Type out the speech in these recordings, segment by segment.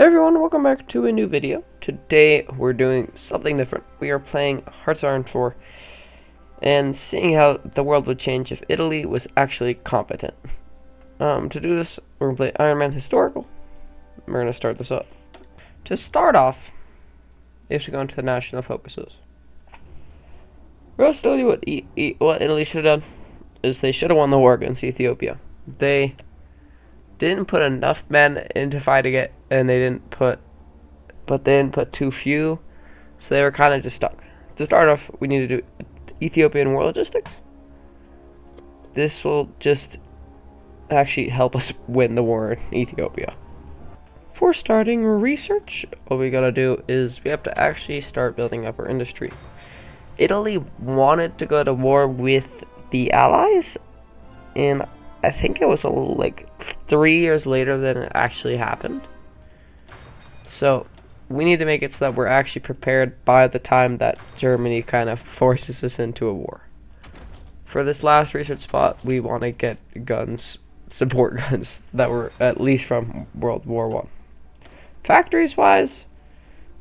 Hey everyone, welcome back to a new video. Today we're doing something different. We are playing Hearts of Iron 4 and seeing how the world would change if Italy was actually competent. To do this, we're going to play Iron Man Historical. We're going to start this up. To start off, you have to go into the national focuses. I'll tell you what Italy should have done is they should have won the war against Ethiopia. They didn't put enough men into fighting it, and they didn't put too few, so they were kind of just stuck. To start off, we need to do Ethiopian war logistics. This will just actually help us win the war in Ethiopia. For starting research, what we gotta do is we have to actually start building up our industry. Italy wanted to go to war with the Allies, and I think it was like 3 years later than it actually happened. So we need to make it so that we're actually prepared by the time that Germany kind of forces us into a war. For this last research spot, we want to get guns, support guns, that were at least from World War I. Factories wise,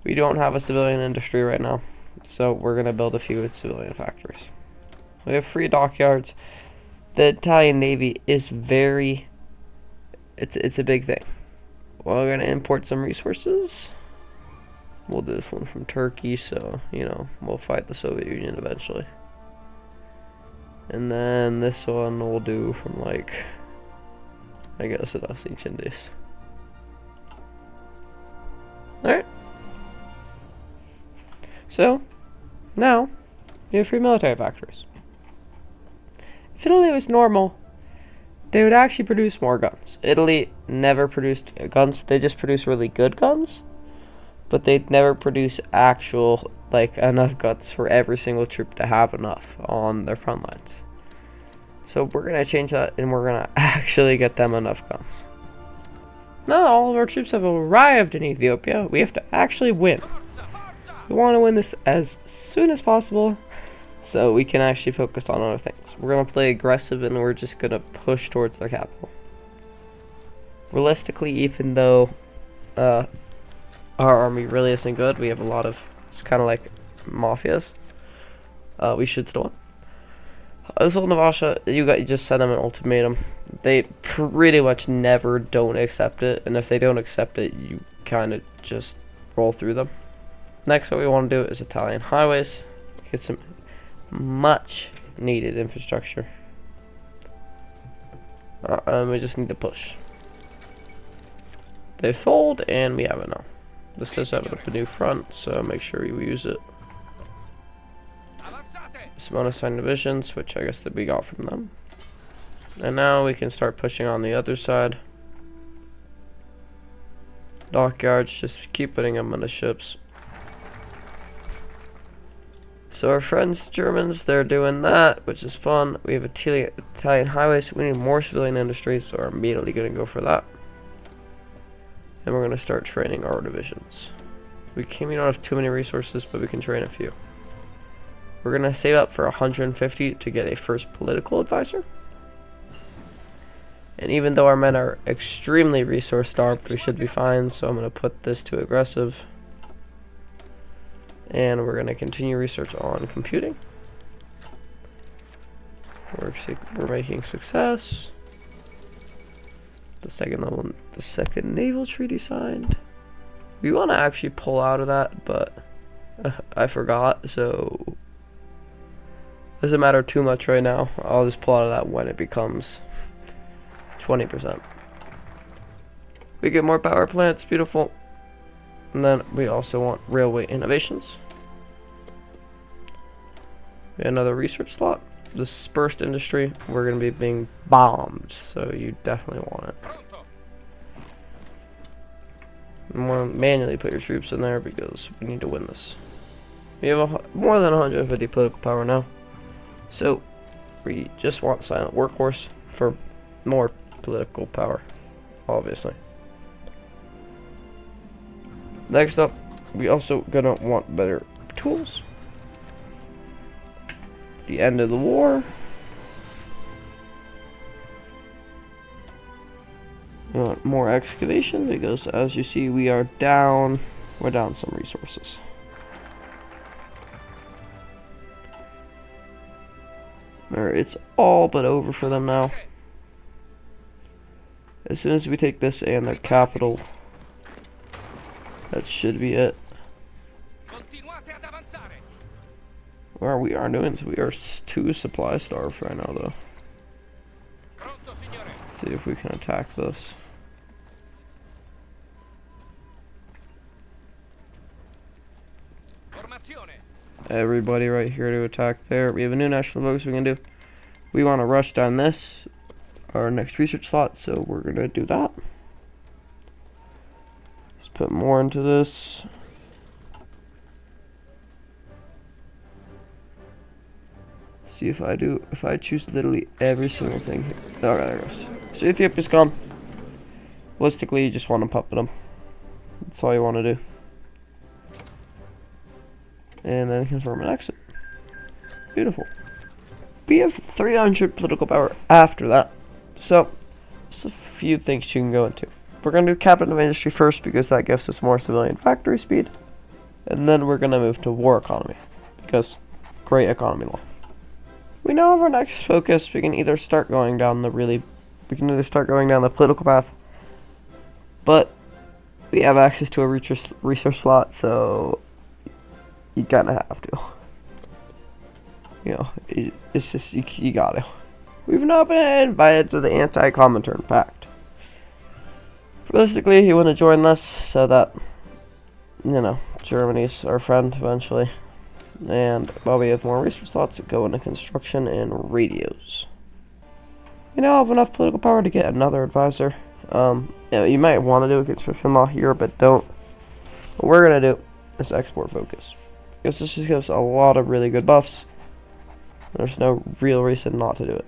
we don't have a civilian industry right now, so we're going to build a few civilian factories. We have 3 dockyards. The Italian Navy is it's a big thing. Well, we're going to import some resources. We'll do this one from Turkey, so, we'll fight the Soviet Union eventually. And then this one we'll do from, I guess the East Indies. Alright. So, now, we have 3 military factories. If Italy was normal, they would actually produce more guns. Italy never produced guns. They just produce really good guns, but they'd never produce actual, enough guns for every single troop to have enough on their front lines. So we're going to change that, and we're going to actually get them enough guns. Now all of our troops have arrived in Ethiopia. We have to actually win. We want to win this as soon as possible, so we can actually focus on other things. We're going to play aggressive, and we're just going to push towards the capital. Realistically, even though our army really isn't good, we have a lot of, it's kind of like mafias, we should still win. This whole Navasha, you just send them an ultimatum. They pretty much never don't accept it, and if they don't accept it, you kind of just roll through them. Next, what we want to do is Italian highways. Get some much needed infrastructure. We just need to push. They fold, and we have it now. This does have a new front, so make sure you use it. Some unassigned divisions, which I guess that we got from them. And now we can start pushing on the other side. Dockyards, just keep putting them on the ships. So our friends Germans, they're doing that, which is fun. We have Italian highways, so we need more civilian industry, so we're immediately going to go for that. And we're going to start training our divisions. We don't have too many resources, but we can train a few. We're going to save up for 150 to get a first political advisor. And even though our men are extremely resource starved, we should be fine, so I'm going to put this to aggressive. And we're going to continue research on computing. We're making success. The second naval treaty signed. We want to actually pull out of that, but I forgot, so doesn't matter too much right now. I'll just pull out of that when it becomes 20%. We get more power plants, beautiful. And then we also want railway innovations. Another research slot. Dispersed industry. We're going to be being bombed, so you definitely want it. Manually put your troops in there because we need to win this. We have more than 150 political power now, so we just want silent workhorse for more political power, obviously. Next up, we also gonna want better tools. It's the end of the war. We want more excavation because, as you see, we're down some resources. It's all but over for them now. As soon as we take this and their capital, that should be it. Well, we are doing so. We are too supply starved right now, though. Let's see if we can attack this. Everybody right here to attack there. We have a new national focus we can do. We want to rush down this, our next research slot, so we're going to do that. Let's put more into this. See if I choose literally every single thing here. Oh, there it goes. So Ethiopia's gone. Realistically, you just want to puppet them. That's all you want to do. And then confirm an exit. Beautiful. We have 300 political power after that. So, just a few things you can go into. We're going to do cabinet of industry first because that gives us more civilian factory speed. And then we're going to move to war economy because great economy law. We now have our next focus. We can either start going down the political path, but we have access to a research slot, so you kind of have to. You know, it's just, you gotta. We've now been invited to the Anti-Comintern Pact. Realistically, you want to join this so that, you know, Germany's our friend eventually. And while we have more research slots, go into construction and radios. You now have enough political power to get another advisor. You know, you might want to do a construction law here, but don't. What we're going to do is export focus. Because this just gives a lot of really good buffs. There's no real reason not to do it.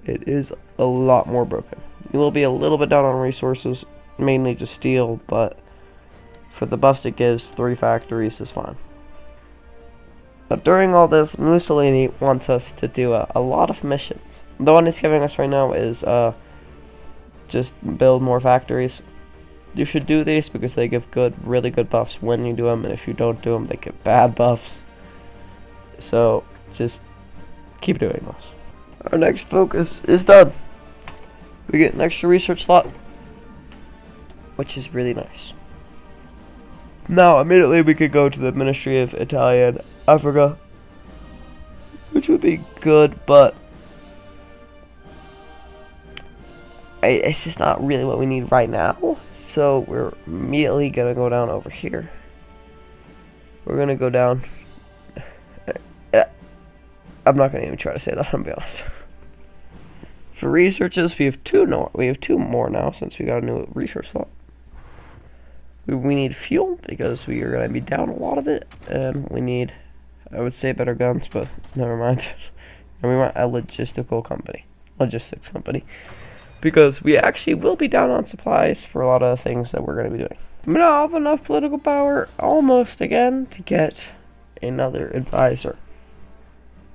It is a lot more broken. You will be a little bit down on resources, mainly just steel, but for the buffs it gives, 3 factories is fine. Now, during all this, Mussolini wants us to do a lot of missions. The one he's giving us right now is just build more factories. You should do these because they give really good buffs when you do them, and if you don't do them, they give bad buffs. So, just keep doing this. Our next focus is done. We get an extra research slot, which is really nice. Now, immediately we could go to the Ministry of Italian Africa, which would be good, but it's just not really what we need right now. So we're immediately gonna go down over here. We're gonna go down. I'm not gonna even try to say that. I'm gonna be honest. For researches, we have two more now since we got a new research slot. We need fuel because we are gonna be down a lot of it, and we need, I would say, better guns, but never mind. And we want a logistics company, because we actually will be down on supplies for a lot of the things that we're going to be doing. We now have enough political power, almost again, to get another advisor.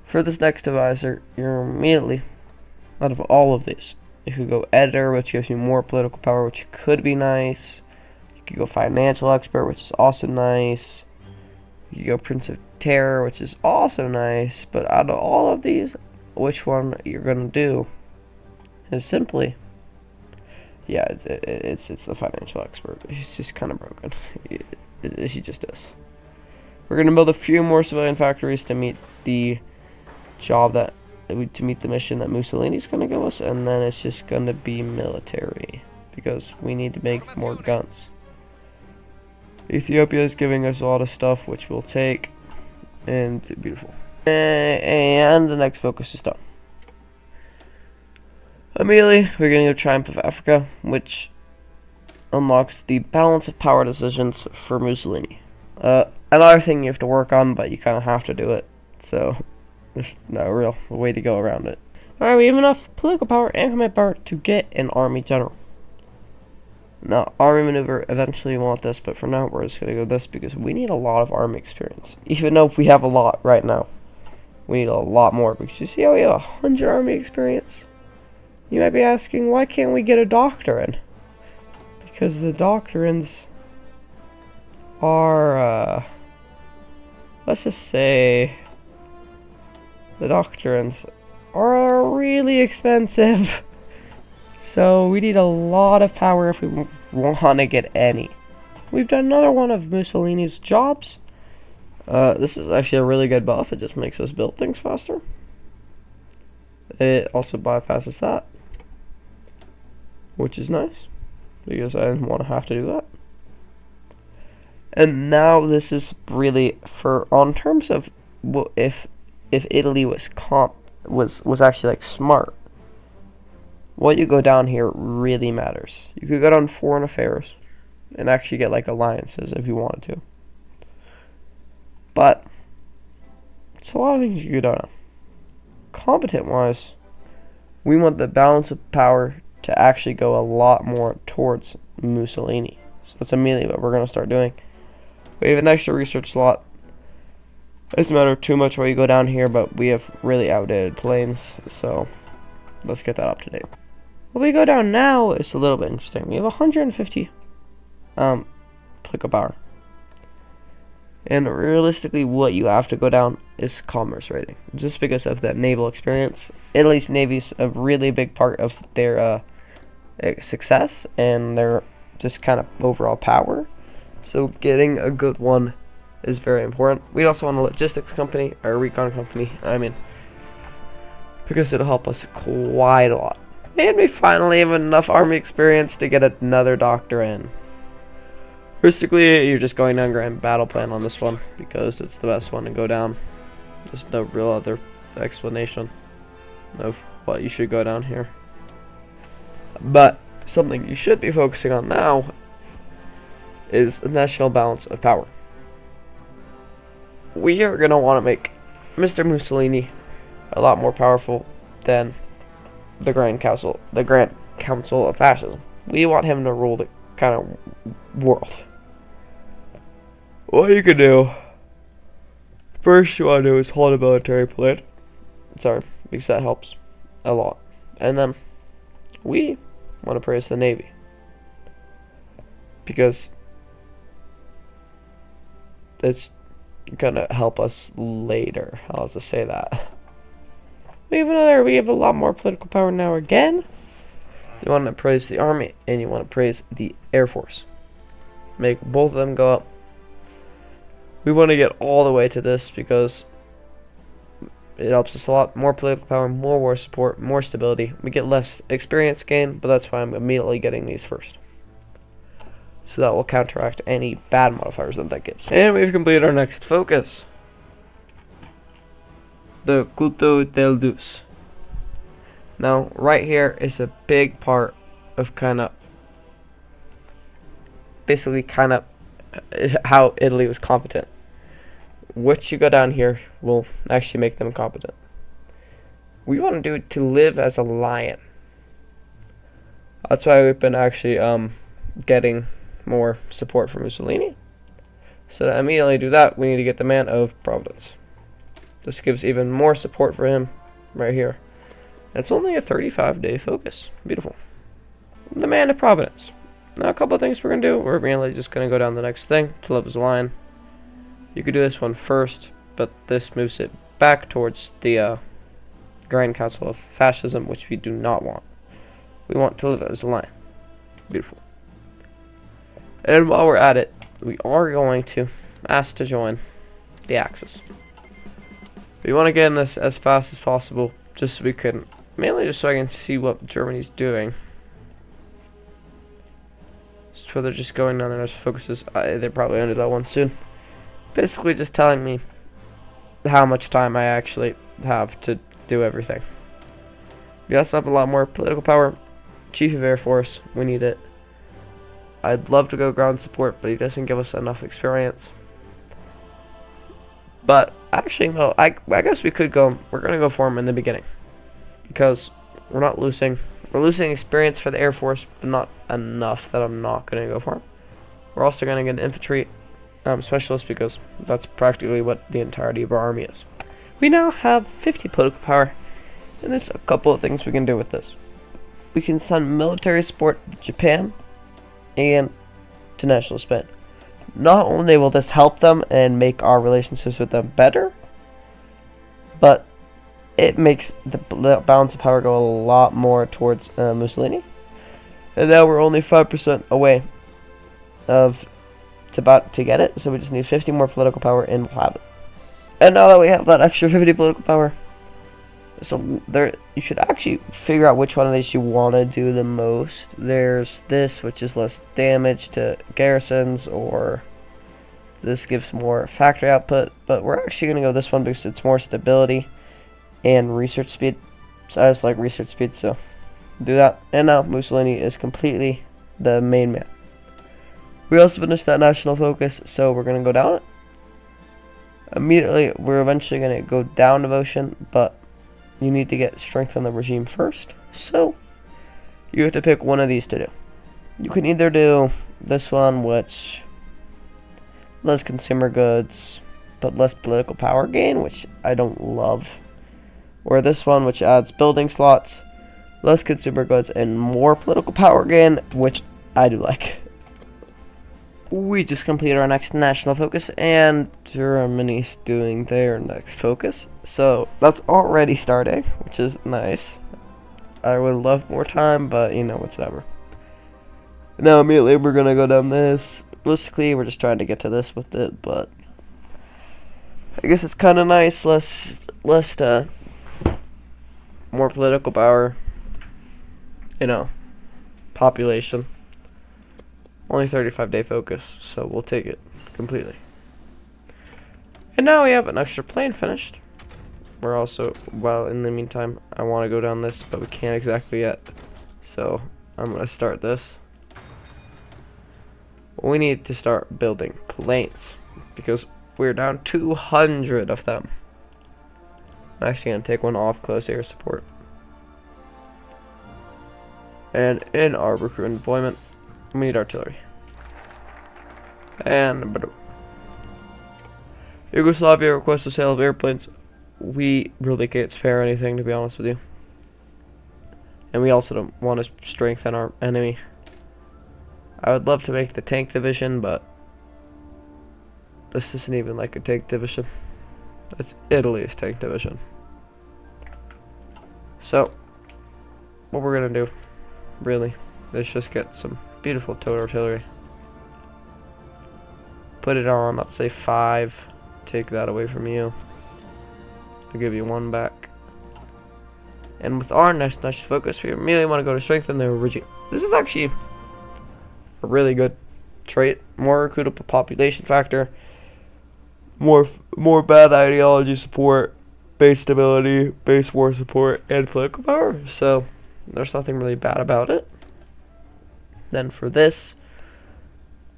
For this next advisor, you're immediately, out of all of these, you could go editor, which gives you more political power, which could be nice. You could go financial expert, which is also nice. You could go Prince of Terror, which is also nice. But out of all of these, which one you're going to do is simply, yeah, it's the financial expert. He's just kind of broken. He just is. We're going to build a few more civilian factories to meet the to meet the mission that Mussolini's going to give us, and then it's just going to be military because we need to make more guns. Ethiopia is giving us a lot of stuff, which we'll take, and beautiful. And the next focus is done. Immediately, we're going to go Triumph of Africa, which unlocks the balance of power decisions for Mussolini. Another thing you have to work on, but you kind of have to do it, so there's no real way to go around it. Alright, we have enough political power and command power to get an army general. Now, army maneuver, eventually we want this, but for now we're just going to go this because we need a lot of army experience. Even though we have a lot right now, we need a lot more because you see how we have 100 army experience? You might be asking, why can't we get a doctor in? Because the doctrines are, let's just say, the doctrines are really expensive. So we need a lot of power if we want to get any. We've done another one of Mussolini's jobs. This is actually a really good buff. It just makes us build things faster. It also bypasses that, which is nice, because I didn't want to have to do that. And now this is really for, on terms of if Italy was actually like smart, what you go down here really matters. You could go down foreign affairs and actually get like alliances if you wanted to. But it's a lot of things you could go down. Competent wise, we want the balance of power to actually go a lot more towards Mussolini. So that's immediately what we're going to start doing. We have an extra research slot. It doesn't matter too much where you go down here, but we have really outdated planes, so let's get that up to date. What we go down now is a little bit interesting. We have 150 political power. And realistically, what you have to go down is commerce rating, just because of that naval experience. Italy's navy's a really big part of their success and their just kind of overall power. So getting a good one is very important. We also want a logistics company, or a recon company, because it'll help us quite a lot. And we finally have enough army experience to get another doctor in. Realistically, you're just going down grand battle plan on this one, because it's the best one to go down. There's no real other explanation of what you should go down here. But something you should be focusing on now is the national balance of power. We are going to want to make Mr. Mussolini a lot more powerful than the Grand Council of Fascism. We want him to rule the kind of world. What you could do, first you want to do is hold a military plan. Sorry, because that helps a lot. And then we want to praise the Navy, because it's gonna help us later. I'll just say that. We have a lot more political power now again. You want to praise the Army and you want to praise the Air Force. Make both of them go up. We want to get all the way to this because it helps us a lot. More political power, more war support, more stability. We get less experience gain, but that's why I'm immediately getting these first. So that will counteract any bad modifiers that gives. And we've completed our next focus. The Culto del Deus. Now, right here is a big part of basically how Italy was competent. What you go down here will actually make them competent. We want to do it to live as a lion. That's why we've been actually getting more support from Mussolini. So to immediately do that, we need to get the Man of Providence. This gives even more support for him right here. And it's only a 35-day focus. Beautiful. The Man of Providence. Now a couple of things we're going to do. We're mainly just going to go down the next thing to live as a lion. You could do this one first, but this moves it back towards the Grand Council of Fascism, which we do not want. We want to live as a lion. Beautiful. And while we're at it, we are going to ask to join the Axis. We want to get in this as fast as possible, just so we can, mainly just so I can see what Germany's doing. So they're just going down there as focuses. They're probably under that one soon. Basically just telling me how much time I actually have to do everything. We also have a lot more political power. Chief of Air Force, we need it. I'd love to go ground support, but he doesn't give us enough experience. But actually, no, I guess we could go. We're going to go for him in the beginning, because we're not losing. We're losing experience for the Air Force, but not enough that I'm not going to go for him. We're also going to get an infantry specialist, because that's practically what the entirety of our army is. We now have 50 political power, and there's a couple of things we can do with this. we can send military support to Japan and to national Spain. Not only will this help them and make our relationships with them better, but it makes the balance of power go a lot more towards Mussolini. And now we're only 5% away of to get it, so we just need 50 more political power and we'll have it. And now that we have that extra 50 political power, so there, you should actually figure out which one of these you want to do the most. There's this, which is less damage to garrisons, or this gives more factory output, but we're actually going to go this one because it's more stability and research speed. So I just like research speed, so do that. And now Mussolini is completely the main man. We also finished that national focus, so we're going to go down it. Immediately, we're eventually going to go down devotion, but you need to get strength on the regime first. So you have to pick one of these to do. You can either do this one, which less consumer goods, but less political power gain, which I don't love. Or this one, which adds building slots, less consumer goods, and more political power gain, which I do like. We just completed our next national focus, and Germany's doing their next focus. So that's already starting, which is nice. I would love more time, but you know, whatever. Now immediately we're gonna go down this. Realistically, we're just trying to get to this with it, but I guess it's kind of nice. Less more political power. You know, population. Only 35-day focus, so we'll take it completely. And now we have an extra plane finished. We're also, well, in the meantime, I want to go down this, but we can't exactly yet. So I'm going to start this. We need to start building planes because we're down 200 of them. I'm actually going to take one off close air support. And in our recruit and deployment, we need artillery. And Yugoslavia requests the sale of airplanes. We really can't spare anything, to be honest with you. And we also don't want to strengthen our enemy. I would love to make the tank division, but this isn't even like a tank division. It's Italy's tank division. So, what we're gonna do, really, is just get some beautiful towed artillery. Put it on, let's say 5. Take that away from you. I'll give you 1 back. And with our next focus, we immediately want to go to strengthen the regime. This is actually a really good trait. More recruitable population factor. More bad ideology support. Base stability. Base war support. And political power. So, there's nothing really bad about it. Then for this,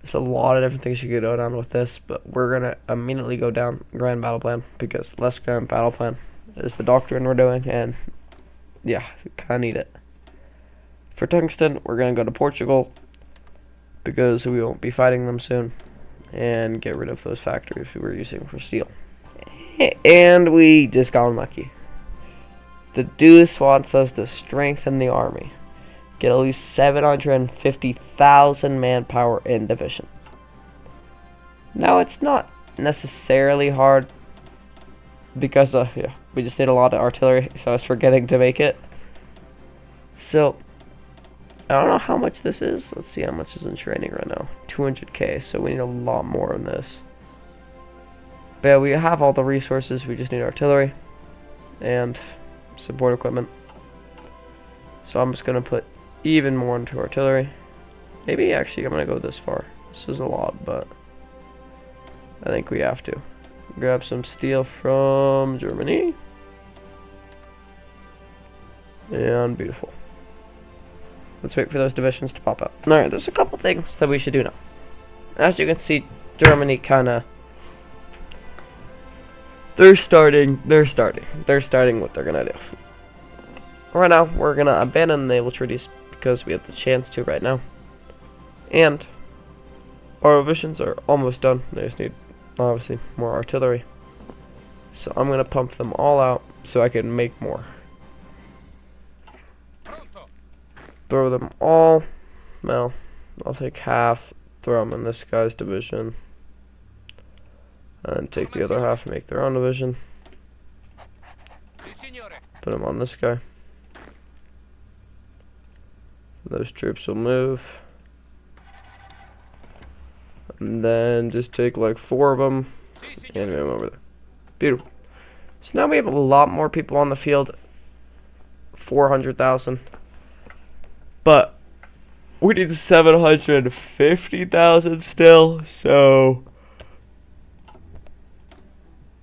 there's a lot of different things you could go down with this, but we're going to immediately go down Grand Battle Plan, because less Grand Battle Plan is the doctrine we're doing, and yeah, we kind of need it. For tungsten, we're going to go to Portugal, because we won't be fighting them soon, and get rid of those factories we were using for steel. And we just got unlucky. The Deuce wants us to strengthen the army. Get at least 750,000 manpower in division. Now it's not necessarily hard because we just need a lot of artillery, so I was forgetting to make it. So I don't know how much this is. Let's see how much is in training right now. 200k, so we need a lot more on this. But yeah, we have all the resources, we just need artillery and support equipment. So I'm just gonna put even more into artillery. Maybe actually I'm gonna go this far. This is a lot, but I think we have to. Grab some steel from Germany. And beautiful. Let's wait for those divisions to pop up. Alright, there's a couple things that we should do now. As you can see, Germany kinda they're starting what they're gonna do. Right now, we're gonna abandon the naval treaties because we have the chance to right now. And our revisions are almost done. They just need, obviously, more artillery. So I'm gonna pump them all out so I can make more. throw them all. Well, I'll take half, throw them in this guy's division, and take the other half and make their own division. Put them on this guy. Those troops will move. And then just take like 4 of them and move them over there. Beautiful. So now we have a lot more people on the field. 400,000. But we need 750,000 still. So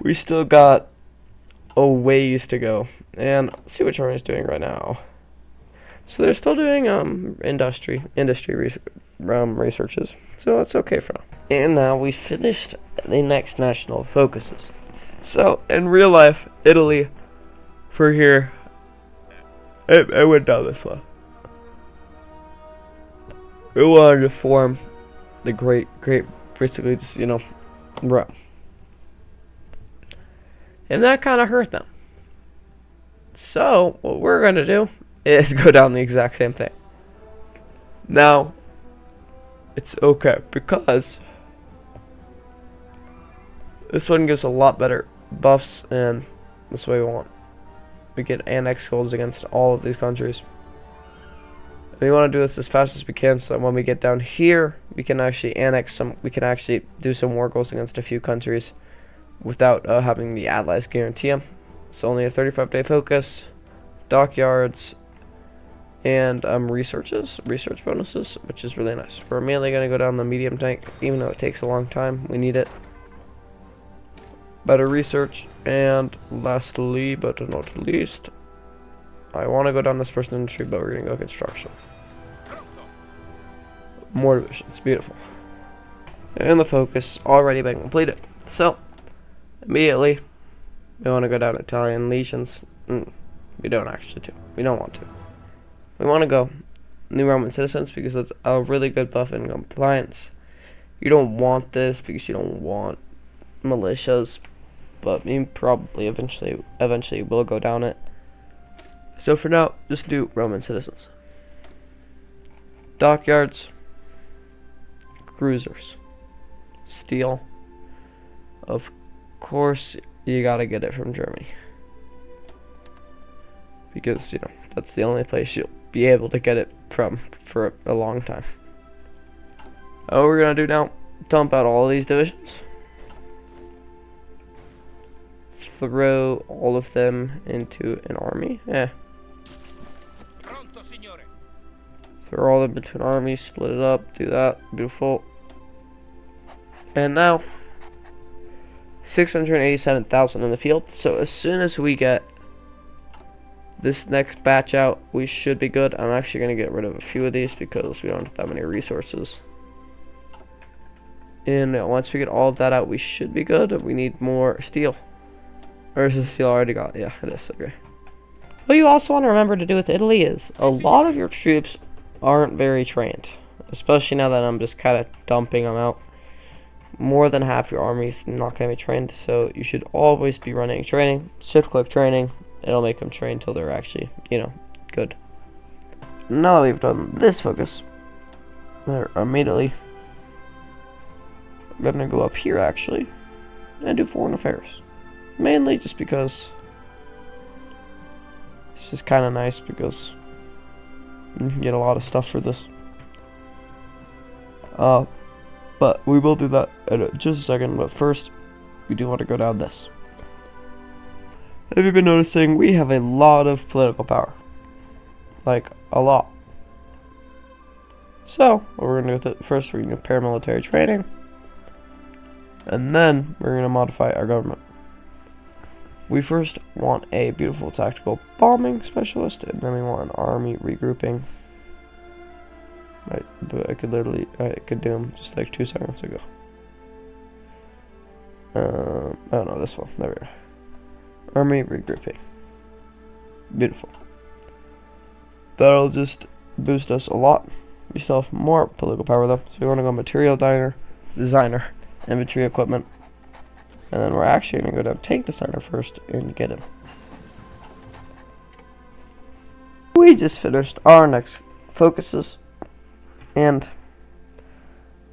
we still got a ways to go. And let's see what China's doing right now. So they're still doing industry researches. So it's okay for now. And now we finished the next national focuses. So in real life, Italy, for here, it went down this way. We wanted to form the great, basically just, Rome. And that kind of hurt them. So what we're going to do is go down the exact same thing. Now, it's okay because this one gives a lot better buffs, and that's what we want. We get annex goals against all of these countries. We want to do this as fast as we can, so that when we get down here, we can actually annex some. We can actually do some war goals against a few countries without having the allies guarantee them. It's only a 35-day focus, dockyards, and research bonuses, which is really nice. We're mainly going to go down the medium tank, even though it takes a long time. We need it. Better research, and lastly but not least, I want to go down this person industry, but we're going to go construction. More divisions, beautiful. And the focus already been completed. So immediately we want to go down Italian legions. We don't actually do. We don't want to. We want to go new Roman citizens because it's a really good buff in compliance. You don't want this because you don't want militias, but we probably eventually will go down it. So for now, just do Roman citizens. Dockyards, cruisers, steel. Of course, you gotta get it from Germany because that's the only place you'll be able to get it from for a long time. What we're gonna do now, dump out all of these divisions, throw all of them into an army. Throw all of them into an army, split it up, do that, beautiful. And now 687,000 in the field. So as soon as we get this next batch out, we should be good. I'm actually going to get rid of a few of these because we don't have that many resources. And once we get all of that out, we should be good. We need more steel. Or is the steel already got? Yeah, it is. Okay. What you also want to remember to do with Italy is a lot of your troops aren't very trained. Especially now that I'm just kind of dumping them out. More than half your army is not going to be trained. So you should always be running training. Shift-click training. It'll make them train until they're actually, good. Now that we've done this focus, we're immediately going to go up here, actually, and do foreign affairs. Mainly just because it's just kind of nice because you can get a lot of stuff for this. But we will do that in just a second. But first, we do want to go down this. Have you been noticing we have a lot of political power? Like, a lot. So, what we're going to do with it, first we're going to do paramilitary training. And then we're going to modify our government. We first want a beautiful tactical bombing specialist, and then we want an army regrouping. Right, but I could do them just like 2 seconds ago. Oh no, this one. There we go. Army regrouping. Beautiful. That'll just boost us a lot. We still have more political power though. So we want to go material designer, infantry equipment. And then we're actually going to go down tank designer first and get him. We just finished our next focuses. And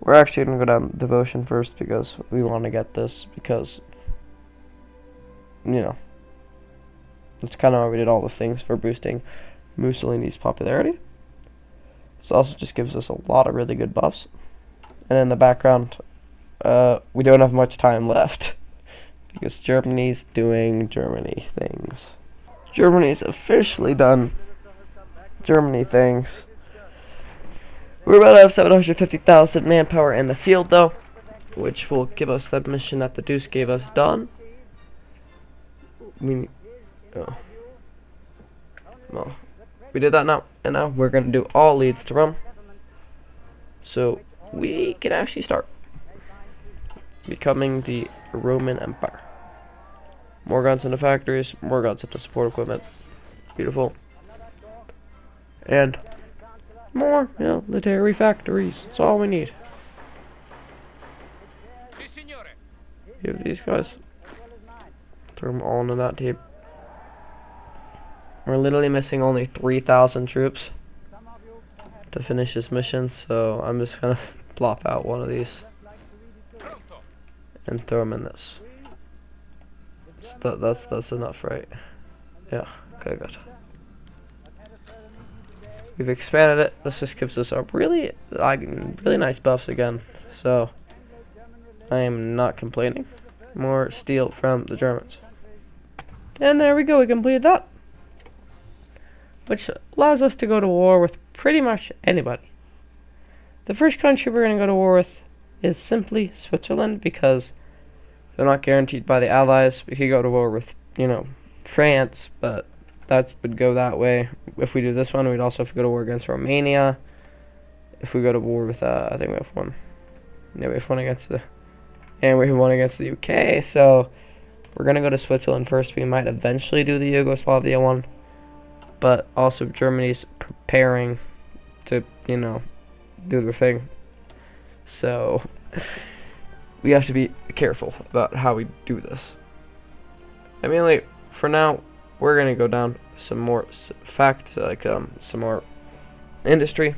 we're actually going to go down devotion first because we want to get this because, you know, that's kind of why we did all the things for boosting Mussolini's popularity. This also just gives us a lot of really good buffs. And in the background, we don't have much time left because Germany's doing Germany things. Germany's officially done Germany things. We're about to have 750,000 manpower in the field, though, which will give us that mission that the Deuce gave us done. We did that now, and now we're going to do all leads to Rome. So we can actually start becoming the Roman Empire. More guns in the factories, more guns in the support equipment. Beautiful. And more military factories. That's all we need. Give these guys. Throw them all into that team. We're literally missing only 3,000 troops to finish this mission, so I'm just gonna plop out one of these and throw them in this. So that's enough, right? Yeah. Okay, good. We've expanded it. This just gives us a really nice buffs again. So I am not complaining. More steel from the Germans. And there we go. We completed that, which allows us to go to war with pretty much anybody. The first country we're going to go to war with is simply Switzerland because they're not guaranteed by the Allies. We could go to war with, France, but that would go that way. If we do this one, we'd also have to go to war against Romania. If we go to war with, I think we have one. Yeah, we have one against and we have one against the UK. So we're going to go to Switzerland first. We might eventually do the Yugoslavia one. But also Germany's preparing to, do their thing. So we have to be careful about how we do this. I mean, for now, we're going to go down some more some more industry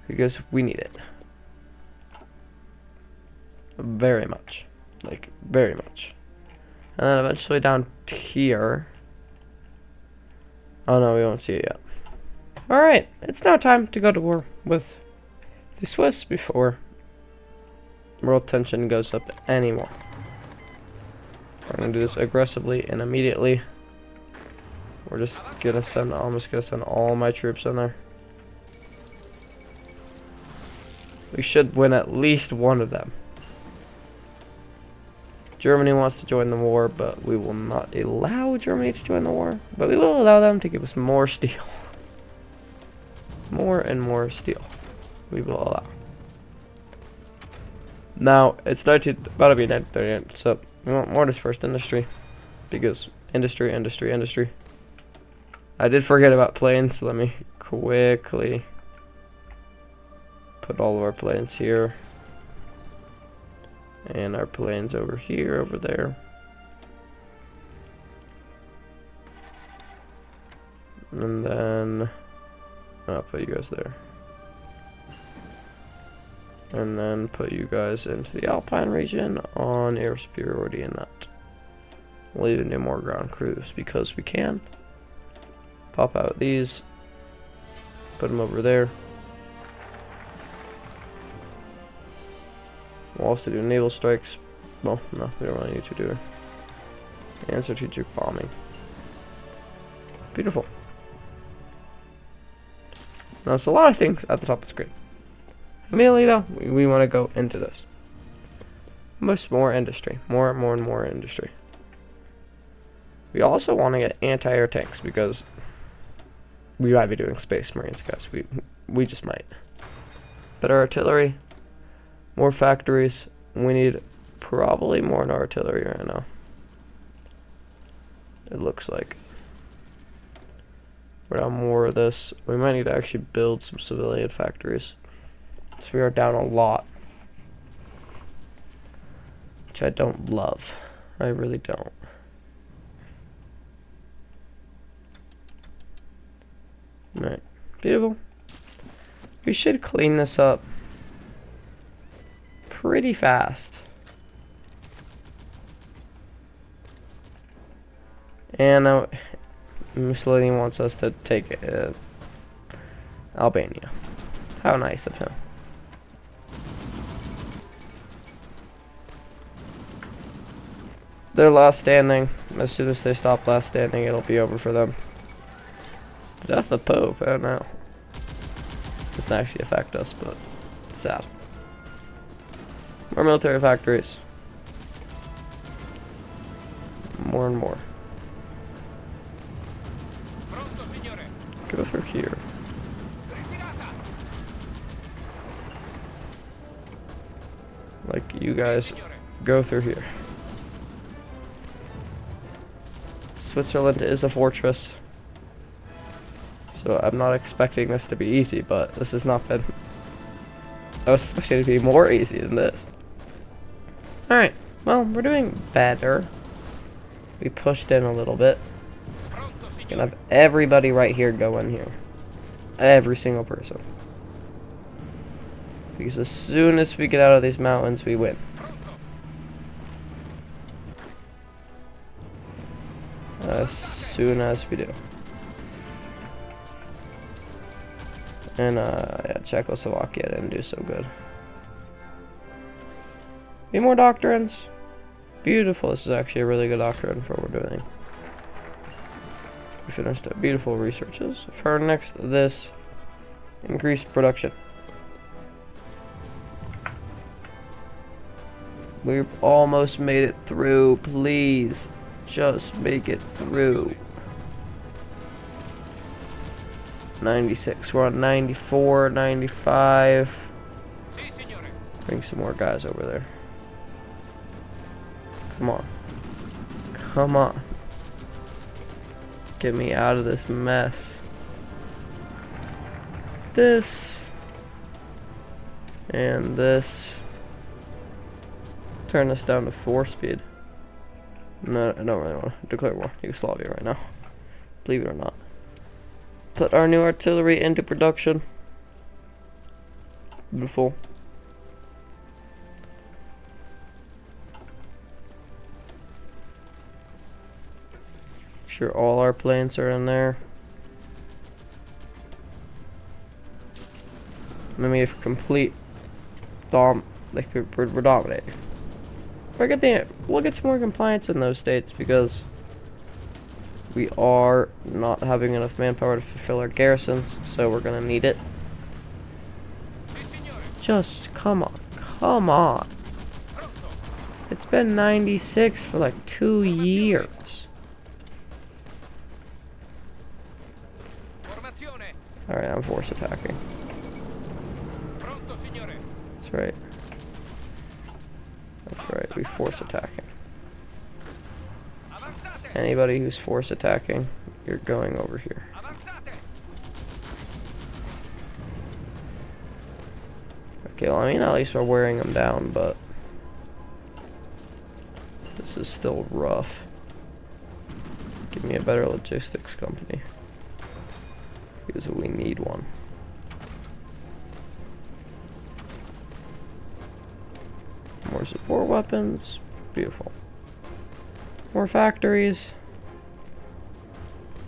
because we need it. Very much. Very much. And then eventually down here. Oh no, we won't see it yet. Alright, it's now time to go to war with the Swiss before world tension goes up anymore. We're gonna do this aggressively and immediately. We're just gonna send, I'm just gonna send all my troops in there. We should win at least one of them. Germany wants to join the war, but we will not allow Germany to join the war. But we will allow them to give us more steel. More and more steel. We will allow. Now, it's about to be 1938, so we want more dispersed industry. Because industry. I did forget about planes, so let me quickly put all of our planes here. And our planes over here, over there. And then I'll put you guys there. And then put you guys into the Alpine region on air superiority in that. We'll even do more ground crews because we can. Pop out these. Put them over there. We'll also do naval strikes. Well, no, we don't really need to do it. And strategic bombing. Beautiful. Now, there's a lot of things at the top of the screen. Immediately, though, we want to go into this. More industry. More and more industry. We also want to get anti-air tanks because we might be doing Space Marines, guys. We just might. Better artillery. More factories. We need probably more artillery right now. It looks like. Without more of this, we might need to actually build some civilian factories. So we are down a lot. Which I don't love. I really don't. Right. Beautiful. We should clean this up pretty fast. And Mussolini wants us to take Albania. How nice of him. They're last standing. As soon as they stop last standing, it'll be over for them. Death of Pope, I don't know. Doesn't actually affect us, but it's sad. More military factories. More and more. Go through here. Like you guys go through here. Switzerland is a fortress. So I'm not expecting this to be easy, but this has not been... I was expecting it to be more easy than this. Alright, well, we're doing better. We pushed in a little bit. Gonna have everybody right here go in here. Every single person. Because as soon as we get out of these mountains, we win. As soon as we do. And yeah, Czechoslovakia didn't do so good. Need more doctrines. Beautiful. This is actually a really good doctrine for what we're doing. We finished beautiful researches. For next, this increased production. We've almost made it through. Please, just make it through. 96. We're on 94, 95. Bring some more guys over there. Come on. Come on. Get me out of this mess. This. And this. Turn this down to 4 speed. No, I don't really want to declare war on Yugoslavia right now. Believe it or not. Put our new artillery into production. Beautiful. Sure, all our planes are in there. Let me have complete like we're dominating. We'll get some more compliance in those states because we are not having enough manpower to fulfill our garrisons, so we're gonna need it. Just come on, come on. It's been 96 for like 2 years. Alright, I'm force attacking. That's right. That's right, we force attacking. Anybody who's force attacking, you're going over here. Okay, well, I mean, at least we're wearing them down, but this is still rough. Give me a better logistics company. Because we need one. More support weapons. Beautiful. More factories.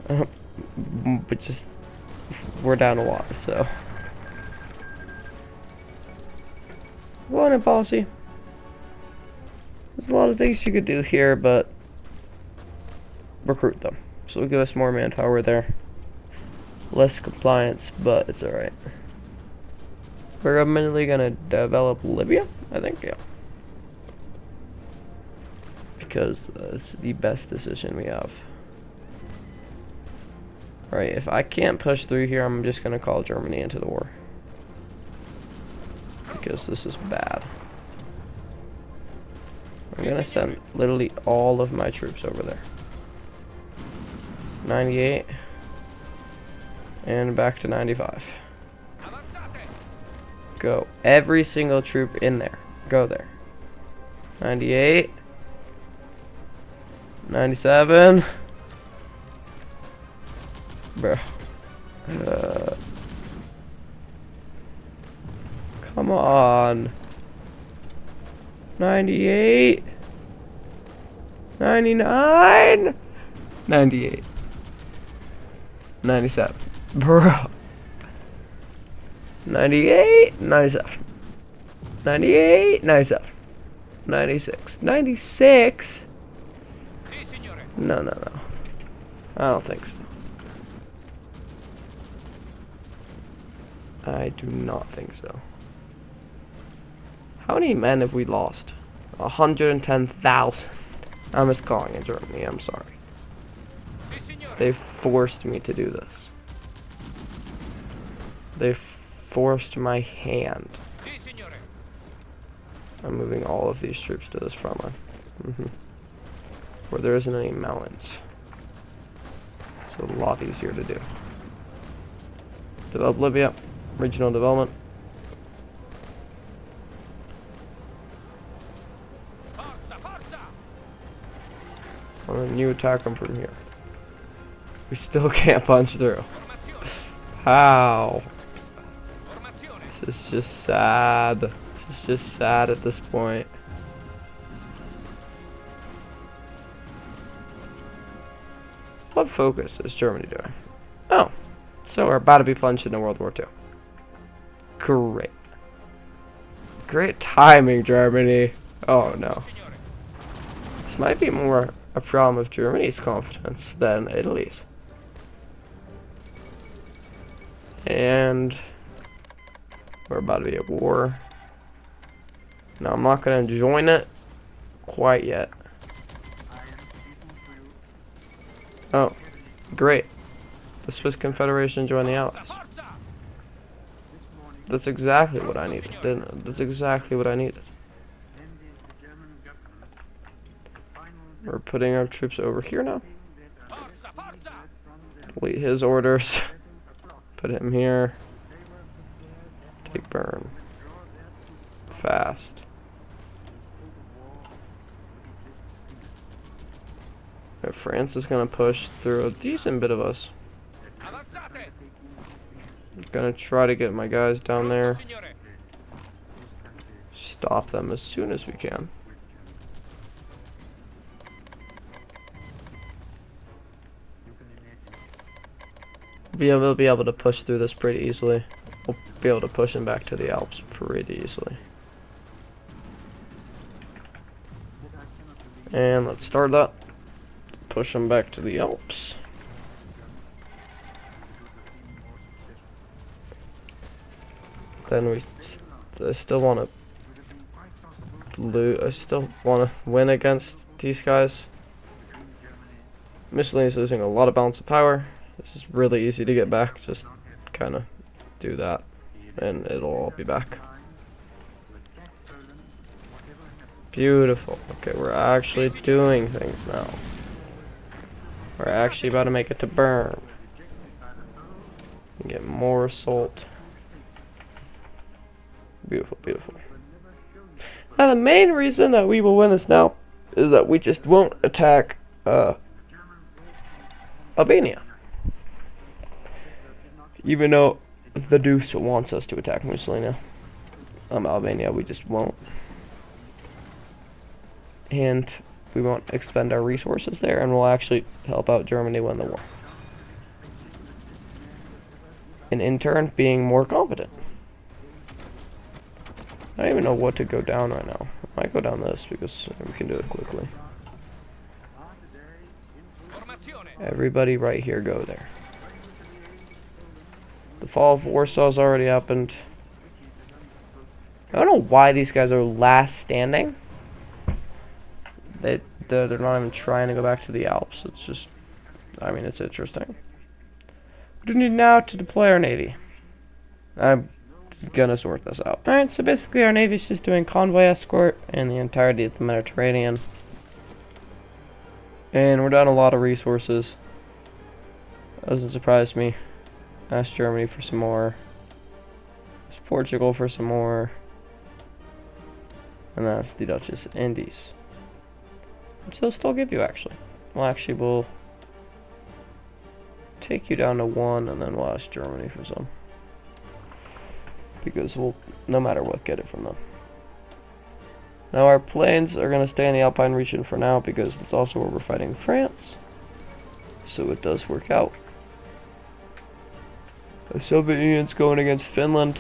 But just, we're down a lot, so. One policy. There's a lot of things you could do here, but recruit them. So it'll give us more manpower there. Less compliance, but it's alright. We're immediately gonna develop Libya, I think, yeah. Because it's the best decision we have. Alright, if I can't push through here, I'm just gonna call Germany into the war. Because this is bad. I'm gonna send literally all of my troops over there. 98. And back to 95. Go. Every single troop in there. Go there. 98. 97. Bro. Come on. 98. 99. 98. 97. Bro. 98. 97. 98. 97. 96. 96? No, no, no. I don't think so. I do not think so. How many men have we lost? 110,000. I'm just calling it Germany, I'm sorry. They forced me to do this. They forced my hand. I'm moving all of these troops to this front line. Where there isn't any mountains. So a lot easier to do. Develop Libya. Regional development. And then you attack them from here. We still can't punch through. How? This is just sad. This is just sad at this point. What focus is Germany doing? Oh, so we're about to be plunged into World War II. Great. Great timing, Germany. Oh no. This might be more a problem of Germany's confidence than Italy's. And we're about to be at war. Now I'm not going to join it quite yet. Oh, great. The Swiss Confederation joined the Allies. That's exactly what I needed, didn't it? That's exactly what I needed. We're putting our troops over here now. Delete his orders. Put him here. Take burn. Fast. Right, France is going to push through a decent bit of us. Gonna try to get my guys down there. Stop them as soon as we can. We'll be able to push through this pretty easily. We'll be able to push them back to the Alps pretty easily. And let's start that. Push them back to the Alps. Then I still want to I still want to win against these guys. Mussolini's losing a lot of balance of power. This is really easy to get back. Just kind of do that, and it'll all be back. Beautiful. Okay, we're actually doing things now. We're actually about to make it to Bern. Get more assault. Beautiful, beautiful. Now the main reason that we will win this now is that we just won't attack Albania. Even though the Deuce wants us to attack Mussolini. Albania, we just won't. And we won't expend our resources there, and we'll actually help out Germany win the war. And in turn, being more competent. I don't even know what to go down right now. I might go down this because we can do it quickly. Everybody right here go there. The fall of Warsaw's already happened. I don't know why these guys are last standing. They're not even trying to go back to the Alps. It's just, I mean, it's interesting. We do need now to deploy our navy. I'm gonna sort this out. Alright, so basically our navy's just doing convoy escort in the entirety of the Mediterranean. And we're down a lot of resources. Doesn't surprise me. Ask Germany for some more. Ask Portugal for some more. And that's the Duchess Indies. Which they'll still give you, actually. We'll take you down to 1, and then we'll ask Germany for some. because we'll, no matter what, get it from them. Now our planes are going to stay in the Alpine region for now because it's also where we're fighting France. So it does work out. The Soviet Union's going against Finland.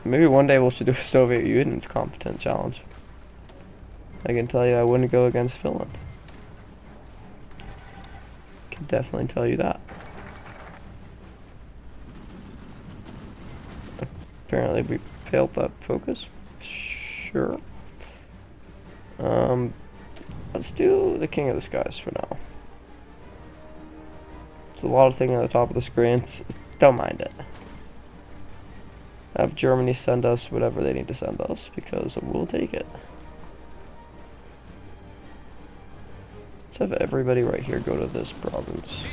Maybe one day we should do a Soviet Union's competent challenge. I can tell you I wouldn't go against Finland. Can definitely tell you that. Apparently we failed that focus. Sure. Let's do the King of the Skies for now. It's a lot of things on the top of the screen. Don't mind it. Have Germany send us whatever they need to send us because we'll take it. Let's have everybody right here go to this province.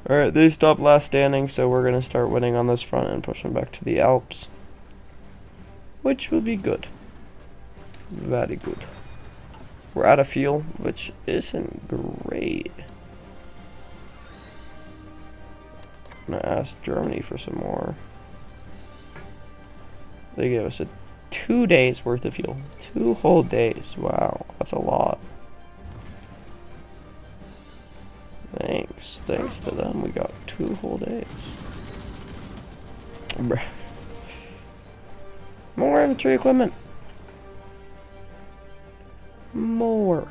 Alright, they stopped last standing, so we're going to start winning on this front and pushing back to the Alps. Which will be good. Very good. We're out of fuel, which isn't great. I'm going to ask Germany for some more. They gave us 2 days worth of fuel. 2 whole days. Wow, that's a lot. Thanks to them, we got 2 whole days. More infantry equipment. More.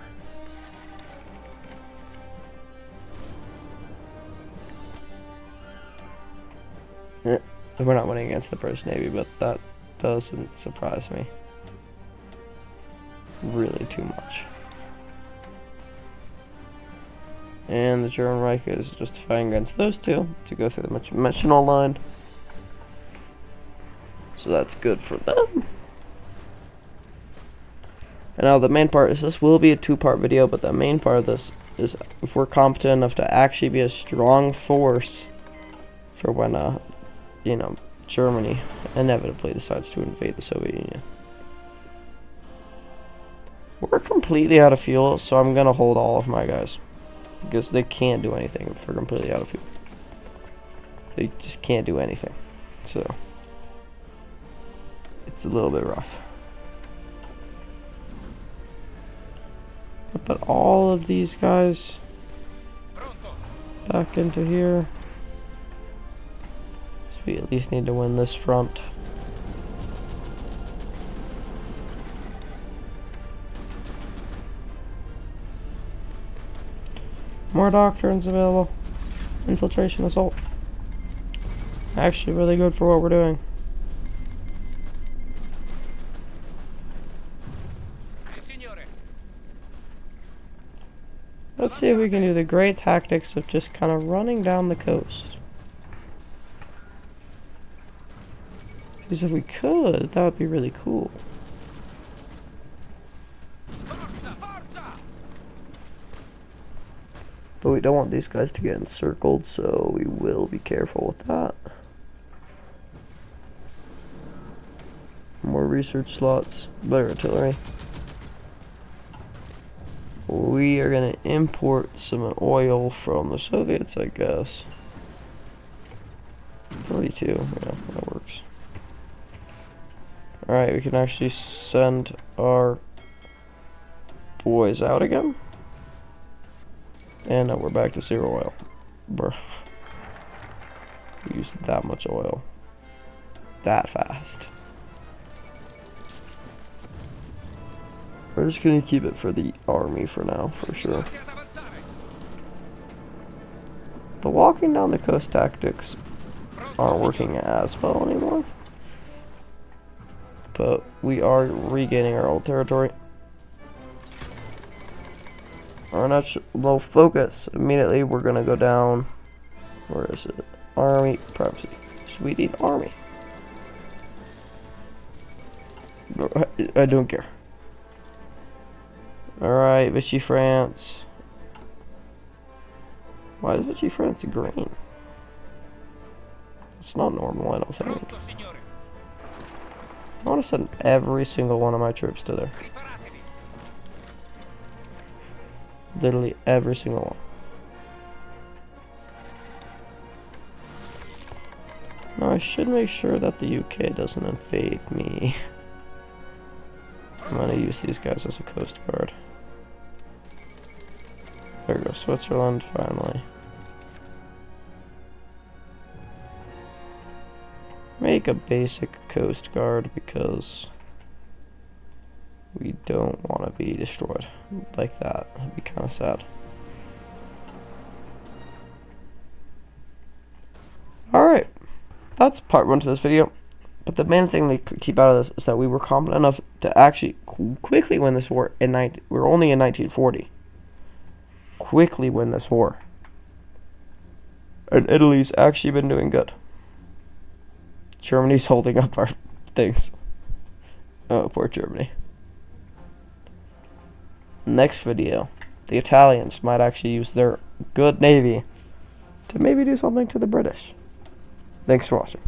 We're not winning against the British Navy, but that doesn't surprise me. Really too much. And the German Reich is just fighting against those two to go through the Maginot Line. So that's good for them. And now the main part is this will be a 2-part video, but the main part of this is if we're competent enough to actually be a strong force for when, you know, Germany inevitably decides to invade the Soviet Union. We're completely out of fuel, so I'm gonna hold all of my guys. Because they can't do anything if we're completely out of fuel. They just can't do anything. So it's a little bit rough. Put all of these guys back into here. So we at least need to win this front. More doctrines available. Infiltration assault. Actually really good for what we're doing. Let's see if we can do the great tactics of just kind of running down the coast. Because if we could, that would be really cool. But we don't want these guys to get encircled, so we will be careful with that. More research slots, better artillery. We are going to import some oil from the Soviets, I guess. 42, yeah, that works. Alright, we can actually send our boys out again. And now we're back to 0 oil. Bruh. We used that much oil. That fast. We're just gonna keep it for the army for now, for sure. The walking down the coast tactics aren't working as well anymore. But we are regaining our old territory. Our national focus. Immediately we're gonna go down. Where is it? Army. Privacy. Swedish army. I don't care. Alright, Vichy France. Why is Vichy France green? It's not normal, I don't think. I want to send every single one of my troops to there. Literally every single one. Now I should make sure that the UK doesn't invade me. I'm gonna use these guys as a coast guard. There we go, Switzerland, finally. Make a basic coast guard because we don't want to be destroyed like that. That'd be kind of sad. Alright, that's part one to this video. But the main thing we could keep out of this is that we were competent enough to actually quickly win this war in we were only in 1940. Quickly win this war. And Italy's actually been doing good. Germany's holding up our things. Oh, poor Germany. Next video, the Italians might actually use their good navy to maybe do something to the British. Thanks for watching.